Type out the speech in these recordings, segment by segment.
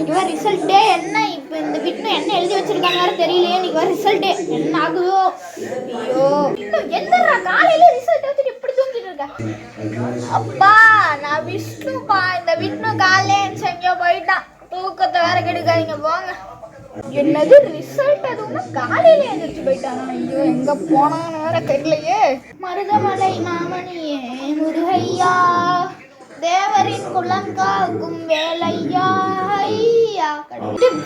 இன்னைக்கு வர ரிசல்ட்டே என்ன? இப்போ இந்த விட்டு என்ன எழுதி வச்சிருக்காங்க தெரியலையே. இன்னைக்கு வர ரிசல்ட்டே என்ன ஆகுதோ? ஐயோ எந்தடா காலையில ரிசல்ட் வச்சுட்டு இப்படி தூங்கிட்டு இருக்க? அப்பா நான் விஷ்ணுப்பா. இந்த விஷ்ணு காலையில எங்கேயோ போயிட்டான். தூக்கத்தை வேற கெடுக்காதீங்க போங்க. என்னது ரிசல்ட்? அதுவும் காலையில எழுந்திரிச்சு போயிட்டாங்க. ஐயோ எங்க போனான்னு வேற தெரியலையே. மருதமலை மாமணியே முருகையா, தேவரின் குலம் காக்கும் வேலையா. ஐயா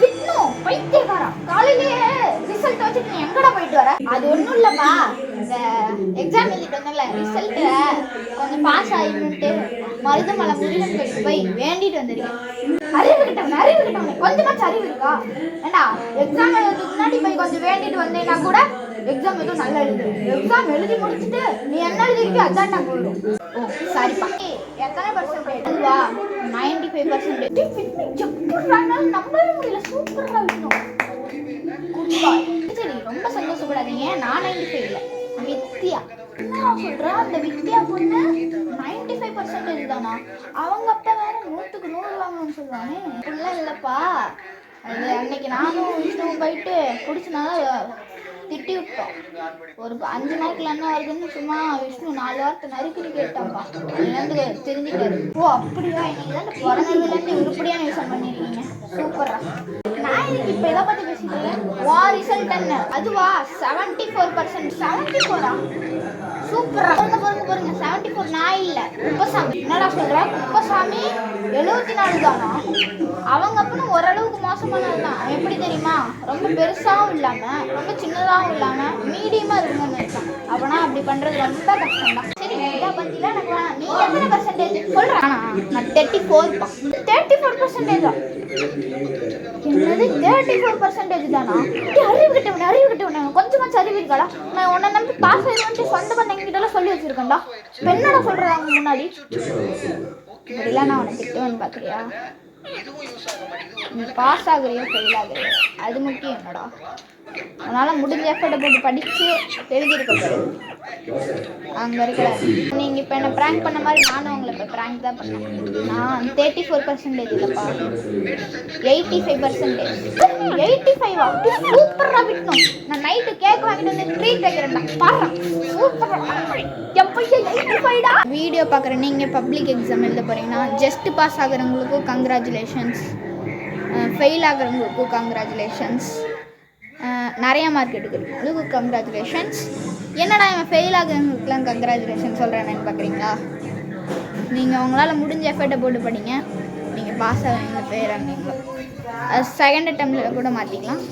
விஷ்ணு பைத்தியக்காரா, காலையிலேயே ரிசல்ட் வச்சுட்டு நீ எங்கடா போயிட்டு வர? அது ஒன்றும் இல்லப்பா, இந்த எக்ஸாம் எழுதிட்டு வந்தோம்ல, ரிசல்ட்டை கொஞ்சம் பாஸ் ஆகிட்டு மருதமலை முருகன் கோயிலுக்கு போய் வேண்டிட்டு வந்துருக்கேன். அறிவு கிட்டவனே கொஞ்சமாச்சும் அறிவு இருக்கா? ஏண்டா எக்ஸாம் எழுதுறதுக்கு முன்னாடி போய் கொஞ்சம் வேண்டிட்டு வந்தேன்னா கூட எக்ஸாம் எதுவும் நல்லா எழுது. எக்ஸாம் எழுதி முடிச்சுட்டு நீ என்ன எழுதிருக்கோ அதான் நான் போயிடும். ஓ சரிப்பா. எத்தனை பர்சன்டேஜ்? அதுவா 95%. நம்பவே முடியல. சூப்பரா இருக்கணும். சரி ரொம்ப சந்தோஷப்படாதீங்க. நான் 95 இல்லை, வித்யா. என்ன சொல்றா அந்த வித்யா பொண்ணு 95% தானா? அவங்க அப்பா வேற 100க்கு 100 வாங்கணும்னு சொல்லுவாங்க. அப்படிலாம் இல்லப்பா. அது அன்னைக்கு நானும் விஷ்ணுவும் போயிட்டு பிடிச்சனால திட்டி விட்டோம். ஒரு 5 நாட்கள் என்ன வருதுன்னு சும்மா விஷ்ணு 4 வாரத்தை நறுக்குன்னு கேட்டான்ப்பா. அதுலேருந்து தெரிஞ்சுட்டாரு. ஓ அப்படியா? இன்னைக்கு தான் பிறந்ததுலேருந்து உருப்படியாக யூஸ் பண்ணியிருக்கீங்க. சூப்பரா. நான் இதுக்கு இப்போ எதை பற்றி பேசிக்கிறேன்? வா ரிசல்ட் என்ன? அதுவா 74%. 74ஆ? சூப்பரா. பாருங்க 74 நான் இல்லை, குப்பசாமி. என்னடா சொல்ற? குப்பசாமி 74 தானா? அவங்க அப்பனும் ஓரளவுக்கு மோசமானது தான். எப்படி தெரியுமா? ரொம்ப பெருசாகவும் இல்லாம ரொம்ப சின்னதாகவும் இல்லாம மீடியமா இருக்குன்னு இருக்கான். அப்பனா அப்படி பண்றது ரொம்ப கஷ்டம் தான். சரி இதை பத்திலாம் எனக்கு வேணாம். நீ எத்தனை பர்சன்டேஜ் சொல்றானா? நான் 34 தான். 34% தான். என்னது 34% தானா? அறிவு கிட்டவனே கொஞ்சமாச்சும் அறிவு இருக்காடா? நான் உன்னை நம்பி பாஸ் ஆயிடுவேன் சொந்த பந்தங்கிட்ட எல்லாம் சொல்லி வச்சிருக்கேன்டா. இப்போ என்னடா சொல்றாங்க முன்னாடி? இப்படிலாம் நான் உனக்கு திட்டுவேன்னு பாக்குறியா? நீ பாஸ் ஆகுறியோ ஃபெயில் ஆகுறியோ அது முக்கியம் என்னடா. அதனால முடிஞ்ச எஃபர்ட்டை போட்டு படிச்சு எழுதியிருக்க போகுது. அங்கே இருக்கிற நீங்கள் இப்போ என்ன ப்ராங்க் பண்ண மாதிரி நானும் உங்களை இப்போ ப்ராங்க் தான் பண்ணேன். நான் 34% இல்லைப்பா, 85%. 85ஆ? சூப்பராக விட்டணும். நான் நைட்டு கேக் வாங்கிட்டு வந்து ட்ரீட் வைக்கிறேன்டா. பாரு சூப்பராக என் பையன் 85டா. வீடியோ பார்க்குற நீங்கள் பப்ளிக் எக்ஸாம் எழுத போகிறீங்கன்னா ஜஸ்ட் பாஸ் ஆகிறவங்களுக்கும் கங்க்ராச்சுலேஷன்ஸ், ஃபெயில் ஆகிறவங்களுக்கும் கங்க்ராச்சுலேஷன்ஸ், நிறையா மார்க் எடுக்கிறவங்களுக்கு கங்க்ராச்சுலேஷன்ஸ். என்னடா இவன் ஃபெயில் ஆகிறவங்களுக்குலாம் கங்க்ராச்சுலேஷன் சொல்கிறேன்னு பார்க்குறீங்களா? நீங்கள் உங்களால் முடிஞ்ச எஃபர்ட்டை போட்டு படிங்க. நீங்கள் பாஸ் ஆகிறவங்க பேர் நீங்கள் செகண்ட் அட்டெம்ப்டில் கூட மாற்றிக்கலாம்.